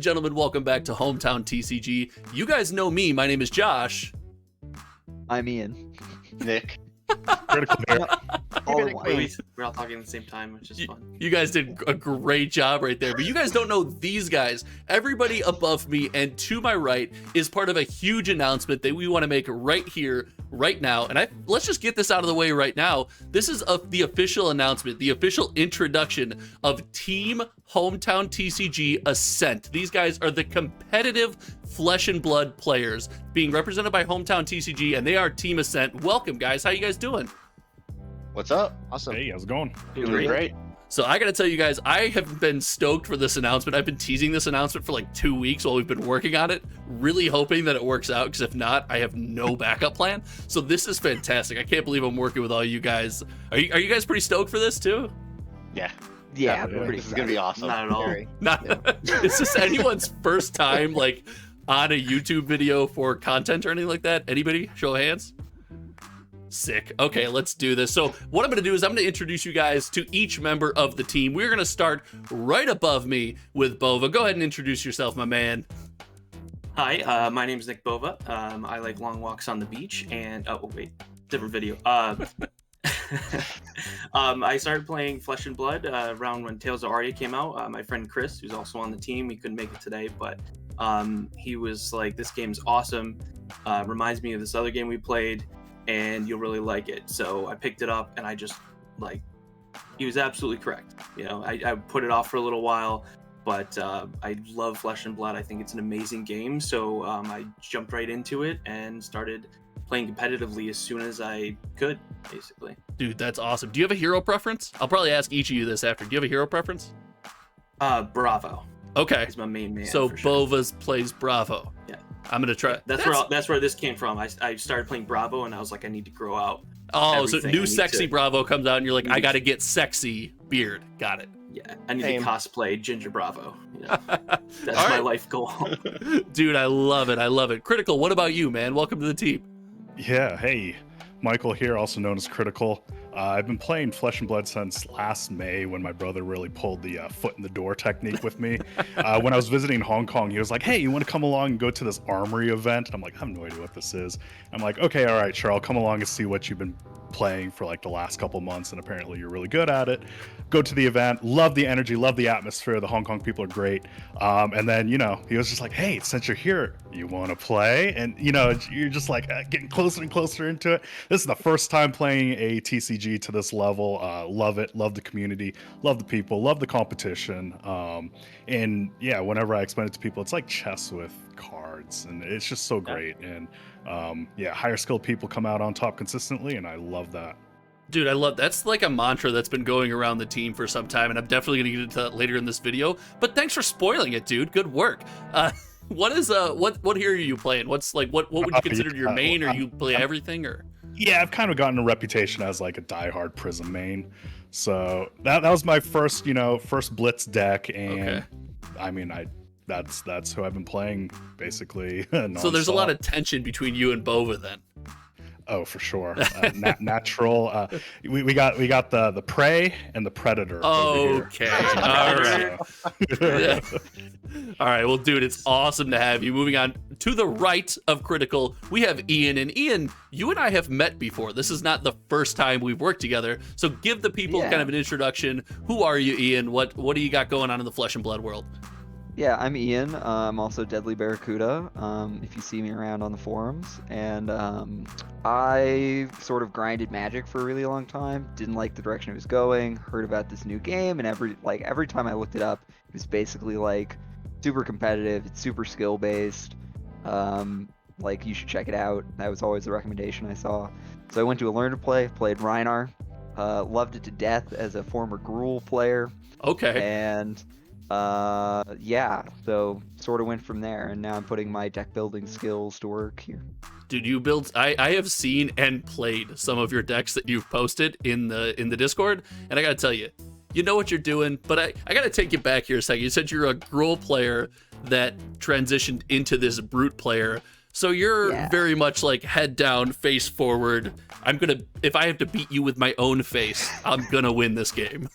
and gentlemen, welcome back to Hometown TCG. You guys know me. My name is Josh. I'm Ian. Nick. Critical there. We're all talking at the same time, which is fun. You guys did a great job right there, but you guys don't know these guys. Everybody above me and to my right is part of a huge announcement that we want to make right here, right now. And let's just get this out of the way right now. This is the official announcement, the official introduction of Team Hometown TCG Ascent. These guys are the competitive flesh and blood players being represented by Hometown TCG, and they are Team Ascent. Welcome, guys. How you guys doing? What's up? Awesome. Hey, how's it going? Doing great. So I gotta tell you guys, I have been stoked for this announcement. I've been teasing this announcement for like 2 weeks while we've been working on it, really hoping that it works out, because if not, I have no backup plan. So this is fantastic. I can't believe I'm working with all you guys. Are you guys pretty stoked for this too? Yeah. Yeah, Yeah, pretty This is gonna be awesome. Not at all. Very. Is this anyone's first time like on a YouTube video for content or anything like that? Anybody? Show of hands. Sick. Okay, let's do this. So what I'm going to do is I'm going to introduce you guys to each member of the team. We're going to start right above me with Boba. Go ahead and introduce yourself, my man. Hi, my name is Nick Boba. I like long walks on the beach, and different video. I started playing Flesh and Blood around when Tales of Aria came out. My friend Chris, who's also on the team, he couldn't make it today, but he was like, "This game's awesome. Reminds me of this other game we played, and you'll really like it." So I picked it up, and I just he was absolutely correct. You know, I put it off for a little while, but I love Flesh and Blood. I think it's an amazing game. So I jumped right into it and started playing competitively as soon as I could, basically. Dude, that's awesome. Do you have a hero preference? I'll probably ask each of you this after. Do you have a hero preference? Bravo. Okay. He's my main man. So for sure. Bova's plays Bravo. Yeah. I'm gonna try. That's where this came from. I started playing Bravo, and I was like, I need to grow out. Oh, so everything. I new need sexy to- Bravo comes out, and you're like, I gotta get sexy beard. Got it. Yeah, I need Same. to cosplay Ginger Bravo. You know, that's All my right. life goal. Dude, I love it. I love it. Critical, what about you, man? Welcome to the team. Yeah, hey, Michael here, also known as Critical. I've been playing Flesh and Blood since last May when my brother really pulled the foot in the door technique with me. When I was visiting Hong Kong, he was like, "Hey, you want to come along and go to this armory event?" I'm like, "I have no idea what this is." I'm like, "Okay, all right, sure, I'll come along and see what you've been playing for like the last couple months, and apparently you're really good at it." Go to the event, love the energy, love the atmosphere. The Hong Kong people are great. And then, you know, he was just like, "Hey, since you're here, you want to play?" And, you know, you're just like getting closer and closer into it. This is the first time playing a TCG to this level. Love it. Love the community. Love the people. Love the competition. And yeah, whenever I explain it to people, it's like chess with cards, and it's just so great. And yeah, higher skilled people come out on top consistently, and I love that. Dude, I love that's like a mantra that's been going around the team for some time, and I'm definitely gonna get into that later in this video. But thanks for spoiling it, dude. Good work. What hero are you playing? What's like what would you consider your main, or you play everything, or? Yeah, I've kind of gotten a reputation as like a diehard Prism main. So that was my first Blitz deck, and Okay. I mean that's who I've been playing basically. So there's a lot nonstop. of tension between you and Bova then. Oh, for sure. Natural. We got the prey and the predator. over Okay. here. All right. Yeah. All right. Well, dude, it's awesome to have you. Moving on to the right of Critical, we have Ian. And Ian, you and I have met before. This is not the first time we've worked together. So give the people Yeah. kind of an introduction. Who are you, Ian? What do you got going on in the Flesh and Blood world? Yeah, I'm Ian. I'm also Deadly Barracuda, if you see me around on the forums. And I sort of grinded Magic for a really long time. Didn't like the direction it was going. Heard about this new game, and every time I looked it up, it was basically like super competitive. It's super skill based. Like, you should check it out. That was always the recommendation I saw. So I went to a Learn to Play, played Rhinar. Loved it to death as a former Gruul player. Okay. And yeah, so sort of went from there, and now I'm putting my deck building skills to work here. Dude, you built. I have seen and played some of your decks that you've posted in the Discord, and I gotta tell you, you know what you're doing. But I gotta take you back here a second. You said you're a Gruul player that transitioned into this Brute player. So you're very much like head down, face forward. If I have to beat you with my own face, I'm gonna win this game.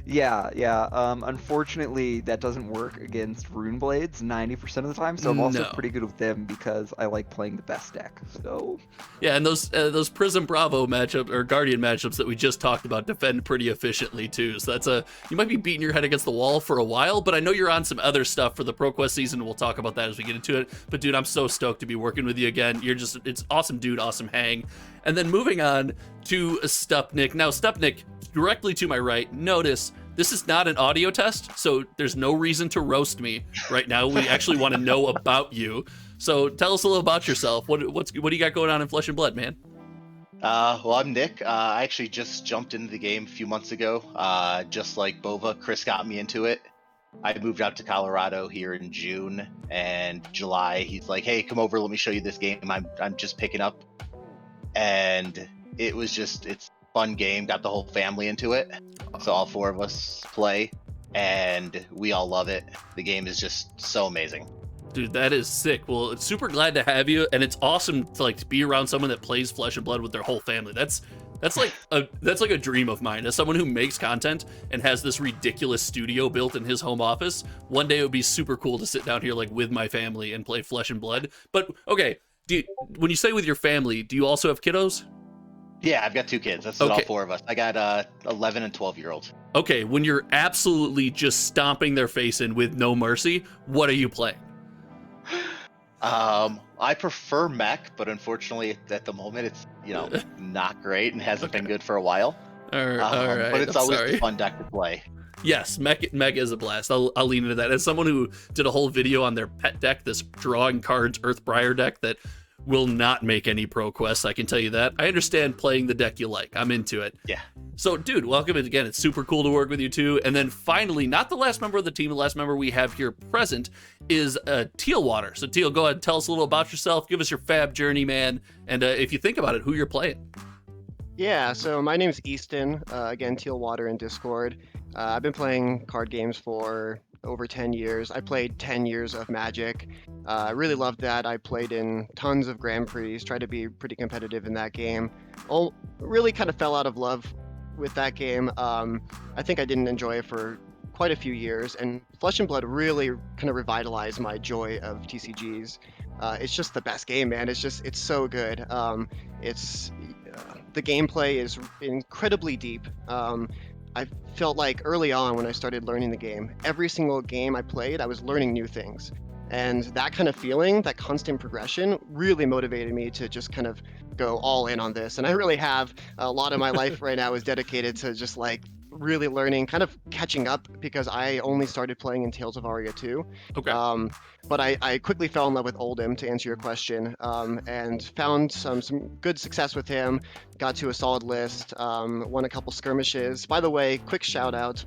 Yeah. Unfortunately, that doesn't work against Rune Blades 90% of the time. So I'm also No. pretty good with them because I like playing the best deck. So Yeah, and those Prism Bravo matchup or Guardian matchups that we just talked about defend pretty efficiently too. So that's you might be beating your head against the wall for a while, but I know you're on some other stuff for the ProQuest season. We'll talk about that as we get into it. But dude, I'm so stoked to be working with you again. It's awesome, dude. Awesome hang. And then moving on to StepNick. Now, StepNick, directly to my right. Notice this is not an audio test, so there's no reason to roast me right now. We actually want to know about you. So tell us a little about yourself. What do you got going on in Flesh and Blood, man? Well, I'm Nick. I actually just jumped into the game a few months ago. Just like Boba, Chris got me into it. I moved out to Colorado here in June, and July he's like, "Hey, come over. Let me show you this game I'm just picking up." And it's a fun game. Got the whole family into it, so all four of us play, and we all love it. The game is just so amazing. Dude, that is sick. Well, it's super glad to have you, and it's awesome to be around someone that plays Flesh and Blood with their whole family. That's like a dream of mine. As someone who makes content and has this ridiculous studio built in his home office, one day it would be super cool to sit down here with my family and play Flesh and Blood. But okay, when you say with your family, do you also have kiddos? Yeah, I've got 2 kids. That's all 4 of us. I got 11 and 12-year-olds. Okay, when you're absolutely just stomping their face in with no mercy, what are you playing? I prefer mech, but unfortunately at the moment it's not great and hasn't been good for a while. All right, but it's always a fun deck to play. Yes, mech is a blast. I'll lean into that. As someone who did a whole video on their pet deck, this drawing cards Earthbriar deck that will not make any pro quests, I can tell you that. I understand playing the deck you like. I'm into it. Yeah. So, dude, welcome again. It's super cool to work with you too. And then finally, not the last member of the team, the last member we have here present is TealWater. So, Teal, go ahead and tell us a little about yourself. Give us your fab journey, man. And if you think about it, who you're playing. Yeah, so my name's Easton. Again, TealWater in Discord. I've been playing card games for over 10 years. I played 10 years of Magic. I really loved that. I played in tons of Grand Prix, tried to be pretty competitive in that game. Really kind of fell out of love with that game. I think I didn't enjoy it for quite a few years, and Flesh and Blood really kind of revitalized my joy of TCGs. It's just the best game, man. It's so good. The gameplay is incredibly deep. I felt like early on when I started learning the game, every single game I played, I was learning new things. And that kind of feeling, that constant progression, really motivated me to just kind of go all in on this. And I really have a lot of my life right now is dedicated to just really learning, kind of catching up, because I only started playing in Tales of Aria 2. Okay. But I quickly fell in love with Oldhim, to answer your question, and found some good success with him. Got to a solid list, won a couple skirmishes. By the way, quick shout out,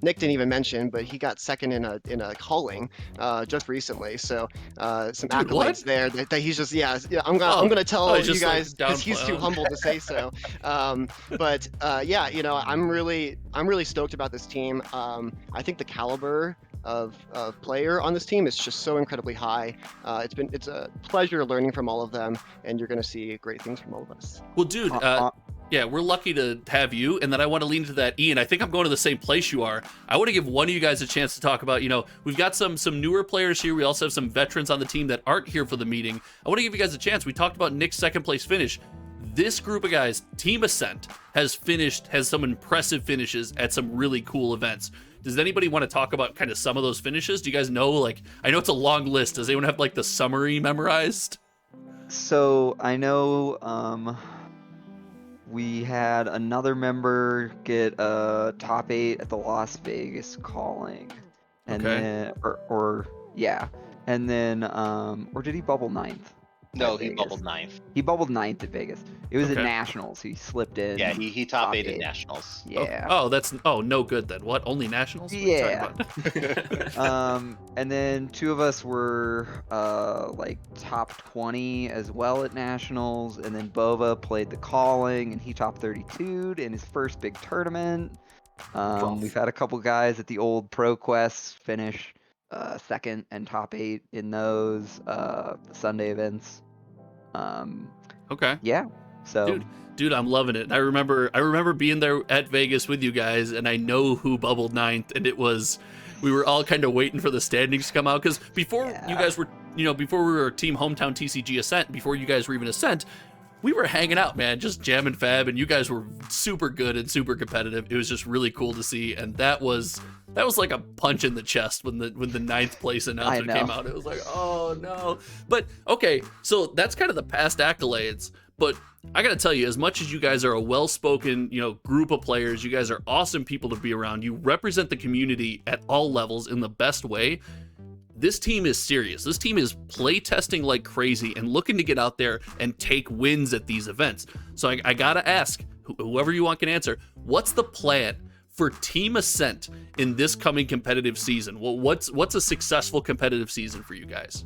Nick didn't even mention, but he got second in a calling just recently. So some accolades there that he's just I'm gonna tell you guys, because he's too humble to say so. But I'm really stoked about this team. I think the caliber of player on this team is just so incredibly high. It's a pleasure learning from all of them, and you're going to see great things from all of us. Well, dude, yeah, we're lucky to have you, and then I want to lean into that. Ian, I think I'm going to the same place you are. I want to give one of you guys a chance to talk about, we've got some newer players here. We also have some veterans on the team that aren't here for the meeting. I want to give you guys a chance. We talked about Nick's second place finish. This group of guys, Team Ascent, has some impressive finishes at some really cool events. Does anybody want to talk about kind of some of those finishes? Do you guys know, I know it's a long list. Does anyone have the summary memorized? So I know we had another member get a top 8 at the Las Vegas calling. And then and then or did he bubble 9th? No, he bubbled 9th. He bubbled 9th at Vegas. It was Okay. at Nationals. He slipped in. Yeah, he top 8 at Nationals. Yeah. That's no good then. What? Only nationals? What are you talking about? And then 2 of us were top 20 as well at Nationals, and then Boba played the calling, and he top 32'd in his first big tournament. We've had a couple guys at the old Pro Quests finish second and top 8 in those Sunday events. Okay. Yeah. So Dude, I'm loving it. I remember being there at Vegas with you guys, and I know who bubbled ninth, and we were all kind of waiting for the standings to come out, because before you guys were, before we were Team Hometown TCG Ascent, before you guys were even Ascent, we were hanging out, man, just jamming Fab, and you guys were super good and super competitive. It was just really cool to see, and that was like a punch in the chest when the ninth place announcement came out. It was like, oh no. But okay, so that's kind of the past accolades. But I gotta tell you, as much as you guys are a well-spoken, group of players, you guys are awesome people to be around. You represent the community at all levels in the best way. This team is serious. This team is play testing like crazy and looking to get out there and take wins at these events. So I gotta ask, whoever you want can answer, what's the plan for Team Ascent in this coming competitive season? Well, what's a successful competitive season for you guys?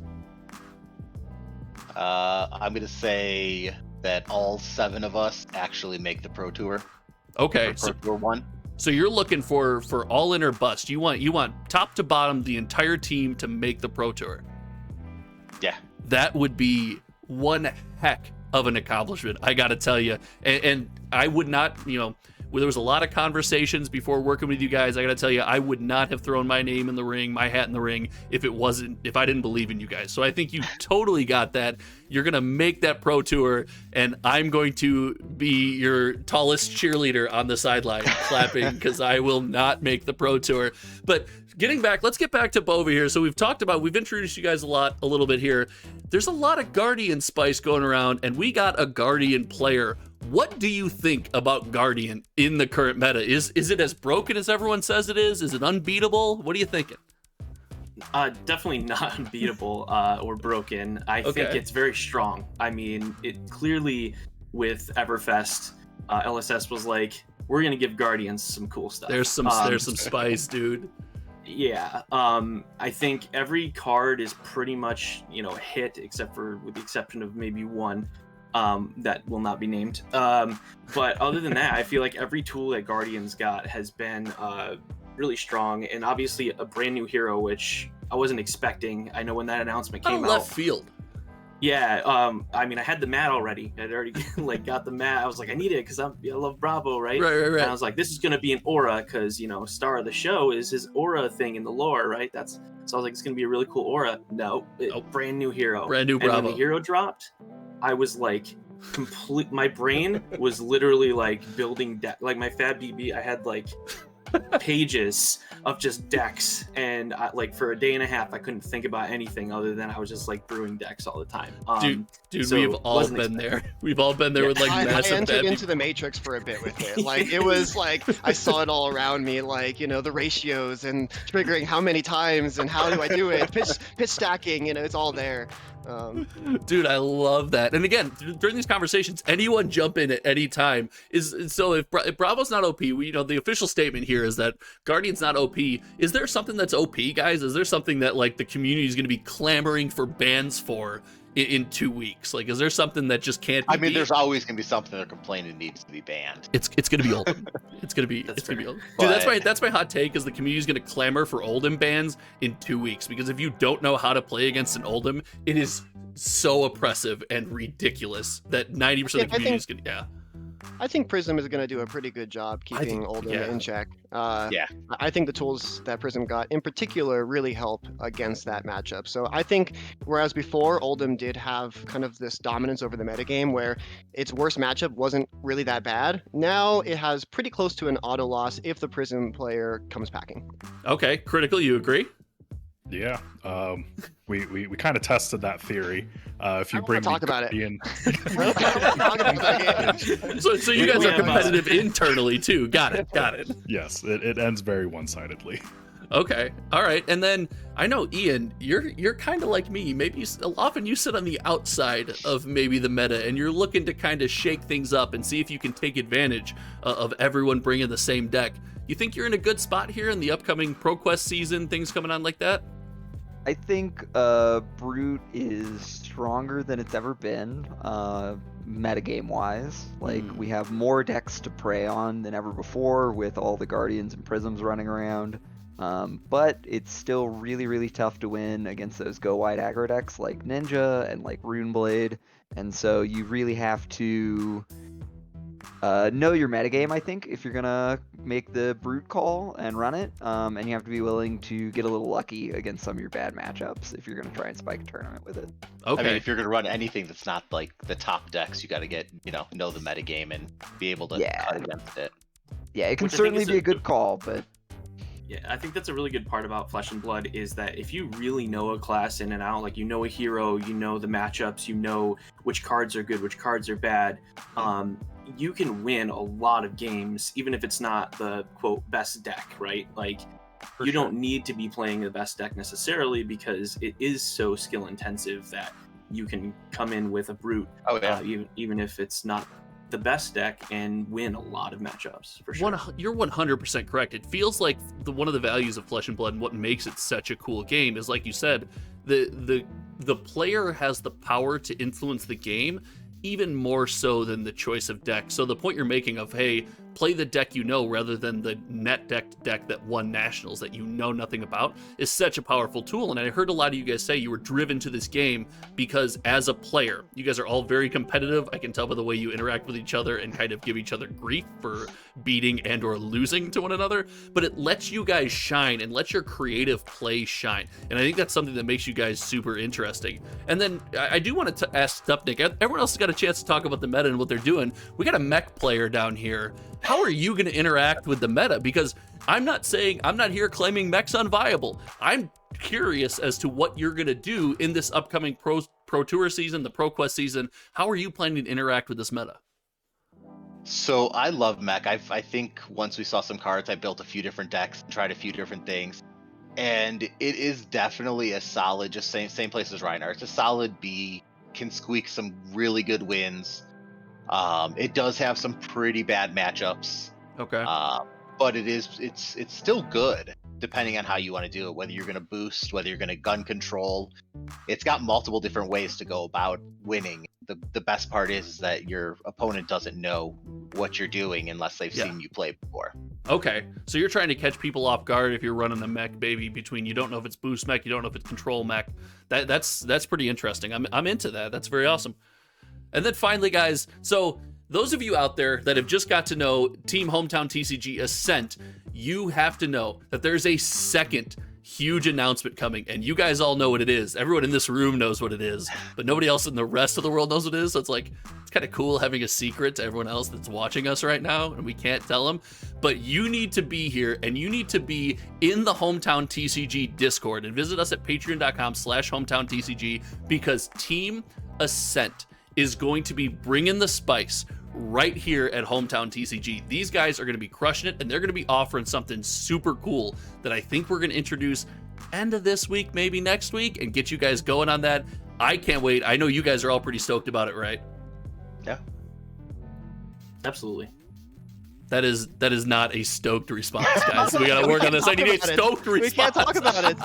I'm gonna say that all 7 of us actually make the Pro Tour. Okay, Pro Tour 1. So you're looking for all in or bust. You want top to bottom the entire team to make the Pro Tour. Yeah. That would be one heck of an accomplishment, I gotta tell you. And I would not, there was a lot of conversations before working with you guys. I gotta tell you, I would not have thrown my name in the ring, my hat in the ring, if I didn't believe in you guys. So I think you totally got that. You're gonna make that Pro Tour, and I'm going to be your tallest cheerleader on the sideline clapping, because I will not make the Pro Tour. But let's get back to Boba here. So we've introduced you guys a little bit here. There's a lot of Guardian spice going around, and we got a Guardian player. What do you think about Guardian in the current meta? Is it as broken as everyone says it is? Is it unbeatable? What are you thinking? Definitely not unbeatable or broken. I think it's very strong. I mean, it clearly, with Everfest, LSS was like, we're gonna give Guardians some cool stuff. There's some spice, dude. Yeah, I think every card is pretty much hit, with the exception of maybe one that will not be named. But other than that, I feel like every tool that Guardians got has been really strong, and obviously a brand new hero, which I wasn't expecting. I know when that announcement came out. Left field. Yeah, I mean, I had the mat already. I'd already got the mat. I was like, I need it because I love Bravo, right? Right. And I was like, this is gonna be an aura, because star of the show is his aura thing in the lore, right? So I was like, it's gonna be a really cool aura. No, brand new hero. Brand new Bravo. And when the hero dropped, I was like, my brain was literally like building deck. Like my FaB BB, I had like pages of just decks, and for a day and a half I couldn't think about anything other than I was just like brewing decks all the time. Dude, so we've all been there. We've all been there with like massive. I entered into the Matrix for a bit with it. Like it was like I saw it all around me, like the ratios and triggering how many times and how do I do it, pitch stacking, it's all there. Dude, I love that. And again, during these conversations, anyone jump in at any time. So if Bravo's not OP, the official statement here is that Guardian's not OP. Is there something that's OP, guys? Is there something that like the community is going to be clamoring for bans for in 2 weeks? Like, is there something that just can't be beat? There's always going to be something they're complaining needs to be banned. It's going to be Oldhim. It's going to be Oldhim. Dude, that's my hot take, is the community is going to clamor for Oldhim bans in 2 weeks, because if you don't know how to play against an Oldhim, it is so oppressive and ridiculous that 90% of the community is going to, I think Prism is going to do a pretty good job keeping Oldhim in check. I think the tools that Prism got in particular really help against that matchup. So I think whereas before Oldhim did have kind of this dominance over the metagame where its worst matchup wasn't really that bad, now it has pretty close to an auto loss if the Prism player comes packing. Okay, Critical, you agree? Yeah, we kind of tested that theory. If you bring talk about it. So you guys are competitive internally too. Got it. Yes, it ends very one-sidedly. Okay, all right. And then I know, Ian, you're kind of like me. Maybe often you sit on the outside of maybe the meta, and you're looking to kind of shake things up and see if you can take advantage of everyone bringing the same deck. You think you're in a good spot here in the upcoming ProQuest season, things coming on like that? I think Brute is stronger than it's ever been, metagame wise. Like we have more decks to prey on than ever before with all the Guardians and Prisms running around. But it's still really, really tough to win against those go wide aggro decks like Ninja and like Runeblade. And so you really have to know your metagame, I think, if you're gonna make the brute call and run it. And you have to be willing to get a little lucky against some of your bad matchups if you're gonna try and spike a tournament with it. Okay. I mean, if you're gonna run anything that's not like the top decks, you got to get know the metagame and be able to cut against it. Yeah, it can Which I think certainly is be a good call, but Yeah, I think that's a really good part about Flesh and Blood is that if you really know a class in and out, like you know a hero, you know the matchups, you know which cards are good, which cards are bad, you can win a lot of games, even if it's not the quote best deck, right? Like you don't need to be playing the best deck necessarily because it is so skill intensive that you can come in with a brute, even if it's not the best deck and win a lot of matchups for sure. You're 100% correct. It feels like one of the values of Flesh and Blood and what makes it such a cool game is, like you said, the player has the power to influence the game even more so than the choice of deck. So the point you're making of, hey, play the deck you know rather than the net deck that won nationals that you know nothing about is such a powerful tool. And I heard a lot of you guys say you were driven to this game because as a player, you guys are all very competitive. I can tell by the way you interact with each other and kind of give each other grief for beating and or losing to one another, but it lets you guys shine and lets your creative play shine. And I think that's something that makes you guys super interesting. And then I do want to ask StepNick, everyone else has got a chance to talk about the meta and what they're doing. We got a mech player down here. How are you going to interact with the meta? Because I'm not here claiming mech's unviable. I'm curious as to what you're going to do in this upcoming Pro Tour season, the Pro Quest season. How are you planning to interact with this meta? So I love mech. I think once we saw some cards, I built a few different decks, tried a few different things, and it is definitely a solid, just same place as Reinhardt. It's a solid B, can squeak some really good wins. It does have some pretty bad matchups. Okay. But it's still good depending on how you want to do it, whether you're going to boost, whether you're going to gun control. It's got multiple different ways to go about winning. The best part is that your opponent doesn't know what you're doing unless they've seen you play before. Okay, so you're trying to catch people off guard if you're running a mech, baby, between you don't know if it's boost mech, you don't know if it's control mech. That's pretty interesting. I'm into that. That's very awesome. And then finally, guys, so those of you out there that have just got to know Team HometownTCG Ascent, you have to know that there's a second huge announcement coming, and you guys all know what it is. Everyone in this room knows what it is, but nobody else in the rest of the world knows what it is. So it's kind of cool having a secret to everyone else that's watching us right now, and we can't tell them. But you need to be here, and you need to be in the HometownTCG Discord, and visit us at patreon.com/HometownTCG, because Team Ascent is going to be bringing the spice right here at HometownTCG. These guys are going to be crushing it, and they're going to be offering something super cool that I think we're going to introduce end of this week, maybe next week, and get you guys going on that. I can't wait. I know you guys are all pretty stoked about it, right? Yeah. Absolutely. That is not a stoked response, guys. We got to work on this. I need a stoked response. We can't talk about it.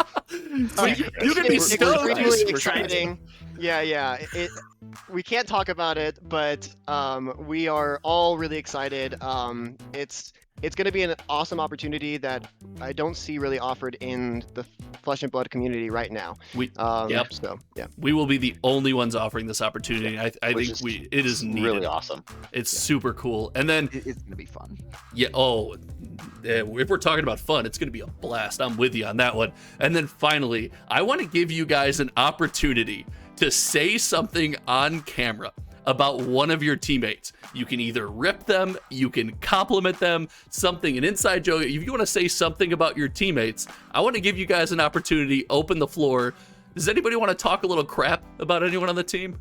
You can be stoked. Extremely exciting. Yeah. We can't talk about it, but we are all really excited. It's going to be an awesome opportunity that I don't see really offered in the Flesh and Blood community right now. So yeah, we will be the only ones offering this opportunity. I think it is needed. Really awesome. It's super cool. And then it's going to be fun. Yeah. Oh, if we're talking about fun, it's going to be a blast. I'm with you on that one. And then finally, I want to give you guys an opportunity to say something on camera about one of your teammates. You can either rip them, you can compliment them, an inside joke. If you want to say something about your teammates, I want to give you guys an opportunity. Open the floor. Does anybody want to talk a little crap about anyone on the team?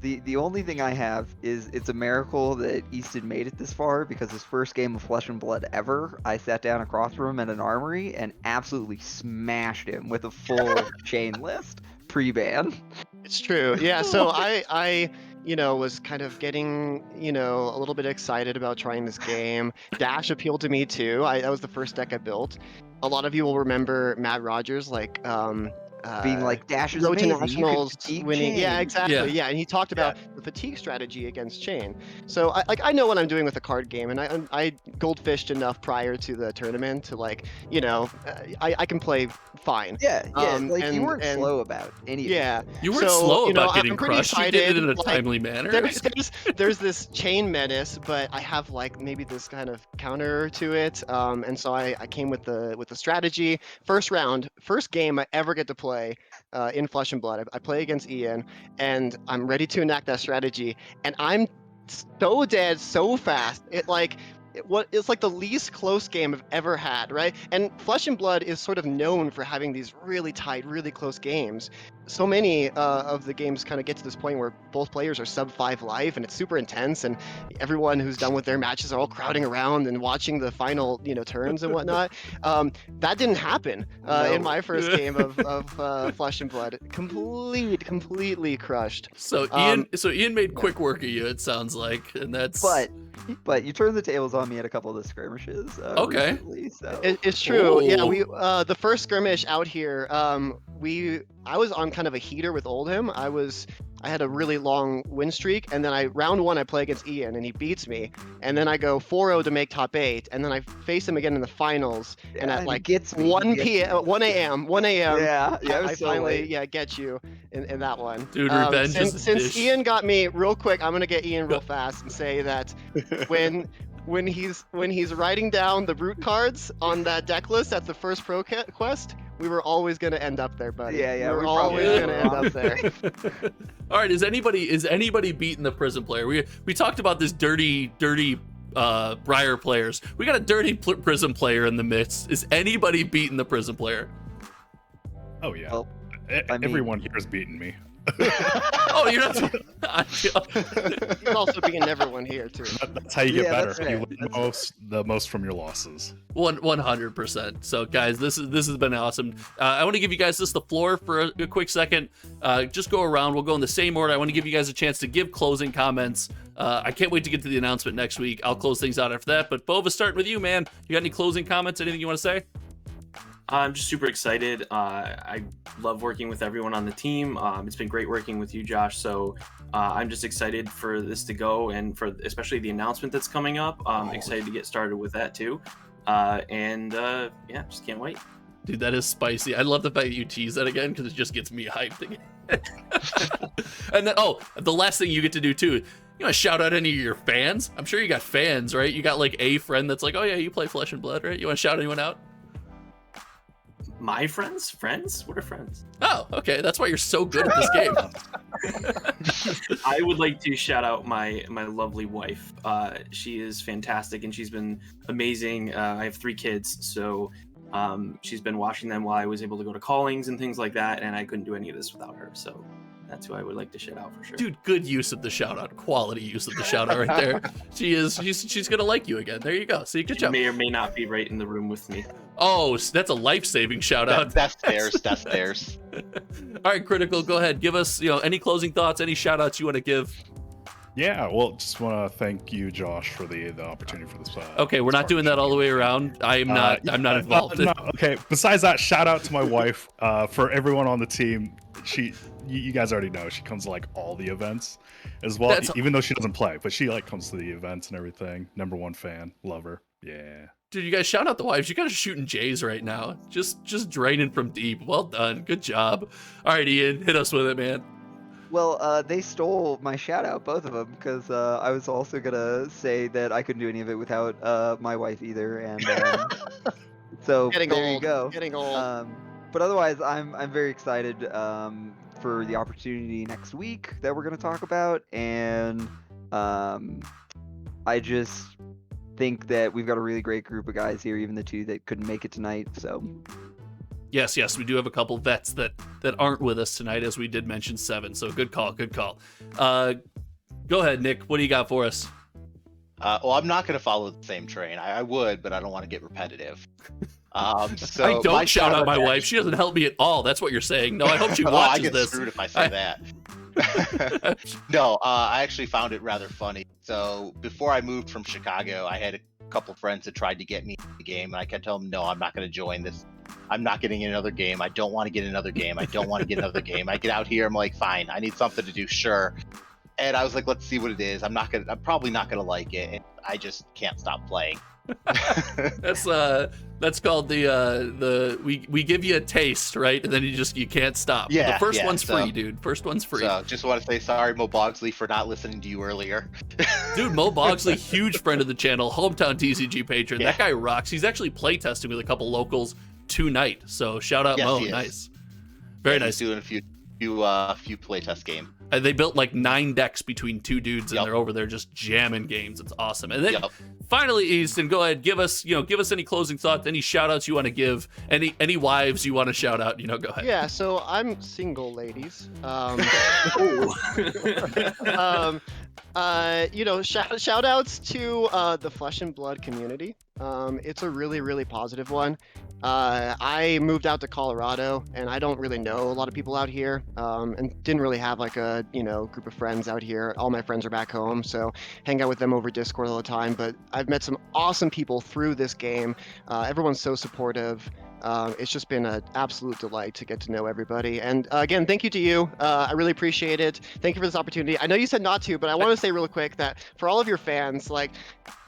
The only thing I have is it's a miracle that Easton made it this far, because his first game of Flesh and Blood ever, I sat down across from him at an armory and absolutely smashed him with a full chain list pre-ban. It's true. Yeah, so I was kind of getting, a little bit excited about trying this game. Dash appealed to me too. That was the first deck I built. A lot of you will remember Matt Rogers, being like Dash is Road to amazing. You could Nationals fatigue winning. Yeah, Chain. exactly. Yeah. Yeah, and he talked about the fatigue strategy against Chain. So I know what I'm doing with a card game, and I goldfished enough prior to the tournament to I can play fine. Yeah, like you and- weren't and- slow about any of Yeah. it. You weren't So, slow you know, about getting I'm pretty crushed. You did it in a excited, timely manner. There's this Chain menace, but I have like maybe this kind of counter to it, and so I came with the strategy. First game I ever get to play in Flesh and Blood. I play against Ian, and I'm ready to enact that strategy, and I'm so dead so fast. It's like the least close game I've ever had, right? And Flesh and Blood is sort of known for having these really tight, really close games. So many of the games kind of get to this point where both players are sub 5 life, and it's super intense, and everyone who's done with their matches are all crowding around and watching the final, turns and whatnot. That didn't happen in my first game of Flesh and Blood. Completely crushed. So Ian made quick work of you, it sounds like, and that's. But you turned the tables on me at a couple of the skirmishes. Okay. Recently, so. It's true. Yeah, Ooh. we the first skirmish out here, I was on kind of a heater with Oldham. I had a really long win streak, and then round 1 I play against Ian, and he beats me, and then I go 4-0 to make top 8, and then I face him again in the finals, and at like 1 a.m. Yeah, it I was so finally late. get you in that one. Dude, revenge is since a dish. Ian got me real quick, I'm gonna get Ian real fast and say that when he's writing down the root cards on that deck list at the first pro quest, we were always gonna end up there, buddy. Yeah, we were we probably always were. gonna end up there. All right, is anybody beating the prison player? We talked about this dirty Briar players. We got a dirty prison player in the midst. Is anybody beating the prison player? Oh yeah. Well, I mean- Everyone here has beaten me. Oh, you're not. He's also beating everyone here too. That's how you get Yeah, better. that's fair. You learn the most from your losses. 100%. So guys, this has been awesome. I want to give you guys just the floor for a quick second. Just go around. We'll go in the same order. I want to give you guys a chance to give closing comments. I can't wait to get to the announcement next week. I'll close things out after that. But Boba, starting with you, man. You got any closing comments? Anything you want to say? I'm just super excited. I love working with everyone on the team. It's been great working with you, Josh. So I'm just excited for this to go, and for especially the announcement that's coming up. Excited to get started with that too. Yeah, just can't wait. Dude, that is spicy. I love the fact that you tease that again because it just gets me hyped again. And then, the last thing you get to do too, you want to shout out any of your fans? I'm sure you got fans, right? You got like a friend that's like, oh yeah, you play Flesh and Blood, right? You want to shout anyone out? My friends? What are friends? Oh, okay. That's why you're so good at this game. I would like to shout out my lovely wife. She is fantastic, and she's been amazing. I have 3 kids, so she's been watching them while I was able to go to callings and things like that, and I couldn't do any of this without her. So that's who I would like to shout out for sure. Dude, good use of the shout out. Quality use of the shout out right there. She's gonna like you again. There you go. See, good She job. may or may not be right in the room with me. Oh, that's a life-saving shout out. That's theirs. That's theirs. All right, Critical, go ahead. Give us, any closing thoughts, any shout outs you want to give. Yeah, well, just want to thank you, Josh, for the opportunity for this. Okay, we're not doing that all the way around. I'm not involved. Okay. Besides that, shout out to my wife. For everyone on the team, you guys already know she comes to like all the events as well. Even though she doesn't play, but she like comes to the events and everything. #1 fan, love her. Yeah. Dude, you guys shout out the wives. You guys are shooting Jays right now. Just draining from deep. Well done. Good job. All right, Ian, hit us with it, man. Well, they stole my shout out, both of them, because I was also gonna say that I couldn't do any of it without my wife either, and so Getting there old. you go. Getting old. But otherwise, I'm very excited for the opportunity next week that we're gonna talk about, and I just think that we've got a really great group of guys here, even the 2 that couldn't make it tonight. So. Yes, we do have a couple vets that aren't with us tonight, as we did mention 7. So good call. Go ahead, Nick. What do you got for us? Well, I'm not going to follow the same train. I would, but I don't want to get repetitive. So I don't shout out my wife. She doesn't help me at all. That's what you're saying. No, I hope she watches I get this. screwed if I say that. No, I actually found it rather funny. So before I moved from Chicago, I had a couple friends that tried to get me in the game, and I kept telling them, no, I'm not going to join this. I'm not getting another game. I don't want to get another game. I don't want to get another game. I get out here, I'm like, fine, I need something to do, sure. And I was like, let's see what it is. I'm probably not gonna like it. And I just can't stop playing. That's called we give you a taste, right? And then you can't stop. Yeah, the first yeah, one's so- free, dude. First one's free. So just want to say sorry, Mo Bogsley, for not listening to you earlier. Dude, Mo Bogsley, huge friend of the channel, hometown TCG patron. Yeah. That guy rocks. He's actually playtesting with a couple locals tonight. So shout out Yes, Mo. he is. Nice. Very He's nice. doing a few playtest game. And they built like 9 decks between 2 dudes, and Yep. they're over there just jamming games. It's awesome. And then Yep. finally, Easton, go ahead, give us any closing thoughts, any shout outs you want to give, any wives you want to shout out, go ahead. Yeah, so I'm single, ladies. Shout outs to the Flesh and Blood community. It's a really, really positive one. I moved out to Colorado, and I don't really know a lot of people out here, and didn't really have like a group of friends out here. All my friends are back home, so hang out with them over Discord all the time. But I've met some awesome people through this game. Everyone's so supportive. It's just been an absolute delight to get to know everybody. And again, thank you to you. I really appreciate it. Thank you for this opportunity. I know you said not to, but I want to say real quick that for all of your fans, like,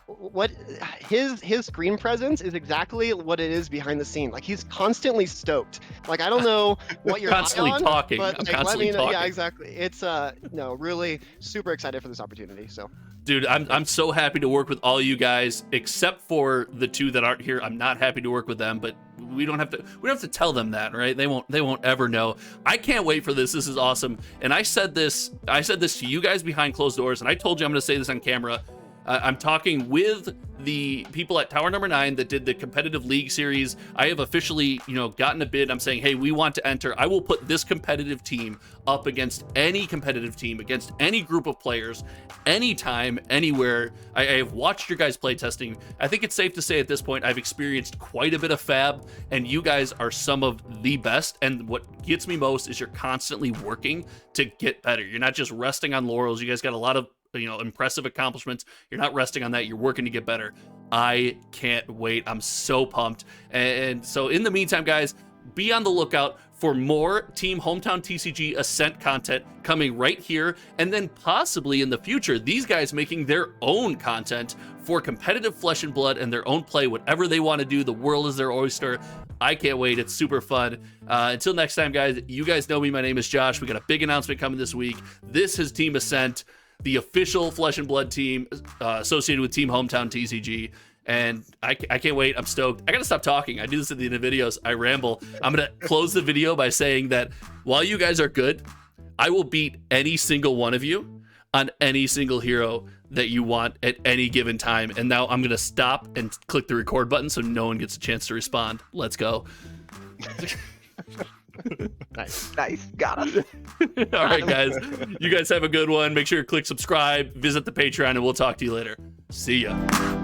what his screen presence is exactly what it is behind the scene. Like, he's constantly stoked. Like, I don't know what you're Constantly high on, talking. but I'm like, constantly talking. Yeah, exactly. It's really super excited for this opportunity. So Dude, I'm so happy to work with all you guys, except for the 2 that aren't here. I'm not happy to work with them, but we don't have to tell them that, right? They won't ever know. I can't wait for this. This is awesome. And I said this to you guys behind closed doors, and I told you I'm going to say this on camera. I'm talking with the people at Tower Number 9 that did the competitive league series. I have officially, gotten a bid. I'm saying, hey, we want to enter. I will put this competitive team up against any competitive team, against any group of players, anytime, anywhere. I have watched your guys play testing. I think it's safe to say at this point, I've experienced quite a bit of FaB, and you guys are some of the best. And what gets me most is you're constantly working to get better. You're not just resting on laurels. You guys got a lot of impressive accomplishments. You're not resting on that. You're working to get better. I can't wait. I'm so pumped. And so in the meantime, guys, be on the lookout for more Team Hometown TCG Ascent content coming right here, and then possibly in the future, these guys making their own content for competitive Flesh and Blood and their own play, whatever they want to do. The world is their oyster. I can't wait. It's super fun. Until next time, guys, you guys know me. My name is Josh. We got a big announcement coming this week. This is Team Ascent, the official Flesh and Blood team associated with Team Hometown TCG. And I can't wait. I'm stoked. I gotta stop talking. I do this at the end of videos. I ramble. I'm gonna close the video by saying that while you guys are good, I will beat any single one of you on any single hero that you want at any given time. And now I'm gonna stop and click the record button so no one gets a chance to respond. Let's go. Nice, got it. All right, guys. You guys have a good one. Make sure to click subscribe, visit the Patreon, and we'll talk to you later. See ya.